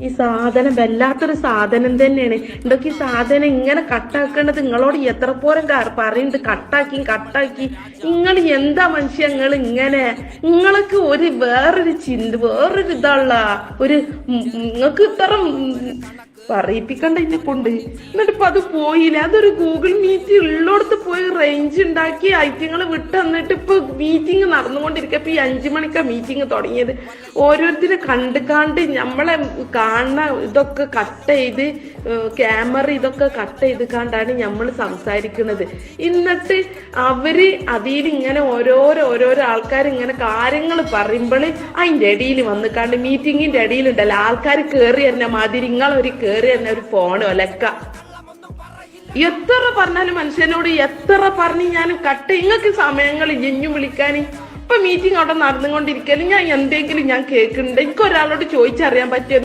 ഈ സാധനം വല്ലാത്തൊരു സാധനം തന്നെയാണ്. എന്തൊക്കെ ഈ സാധനം ഇങ്ങനെ കട്ടാക്കേണ്ടത് നിങ്ങളോട് എത്ര പോരം പറയുന്നുണ്ട്, കട്ടാക്കി. നിങ്ങൾ എന്താ മനുഷ്യ നിങ്ങൾ ഇങ്ങനെ? നിങ്ങൾക്ക് ഒരു വേറൊരു വേറൊരു ഇതുള്ള ഒരു നിങ്ങൾക്ക് ഇത്ര പറയിപ്പിക്കണ്ട എന്നെ കൊണ്ട്. എന്നിട്ടിപ്പോ അത് പോയില്ല. അതൊരു ഗൂഗിൾ മീറ്റ് ഉള്ളോടത്ത് പോയി റേഞ്ച് ഉണ്ടാക്കി ഐറ്റങ്ങൾ വിട്ട് തന്നിട്ട് ഇപ്പൊ മീറ്റിംഗ് നടന്നുകൊണ്ടിരിക്കുക. ഇപ്പൊ ഈ 5 മണിക്കാ മീറ്റിംഗ് തുടങ്ങിയത്. ഓരോരുത്തരെ കണ്ട് നമ്മളെ കാണുന്ന ഇതൊക്കെ കട്ട് ചെയ്ത് ക്യാമറ ഇതൊക്കെ കട്ട് ചെയ്ത് കണ്ടാണ് നമ്മൾ സംസാരിക്കുന്നത്. എന്നിട്ട് അവര് അതിൽ ഇങ്ങനെ ഓരോരോ ആൾക്കാർ ഇങ്ങനെ കാര്യങ്ങൾ പറയുമ്പോൾ അതിന്റെ ഇടയിൽ വന്ന് കണ്ട് മീറ്റിങ്ങിന്റെ ഇടയിലുണ്ടല്ലോ ആൾക്കാർ കയറി തന്നെ മാതിരി നിങ്ങളൊരു കയറി തന്നെ ഒരു ഫോൺ ഒലക്ക. എത്ര പറഞ്ഞാലും മനുഷ്യനോട് എത്ര പറഞ്ഞ് ഞാൻ കട്ട് നിങ്ങൾക്ക് സമയങ്ങൾ ഇഞ്ഞു വിളിക്കാൻ. ഇപ്പൊ മീറ്റിംഗ് അവിടെ നടന്നുകൊണ്ടിരിക്കലും ഞാൻ എന്തെങ്കിലും ഞാൻ കേൾക്കുന്നുണ്ട്. എനിക്ക് ഒരാളോട് ചോദിച്ചറിയാൻ പറ്റിയ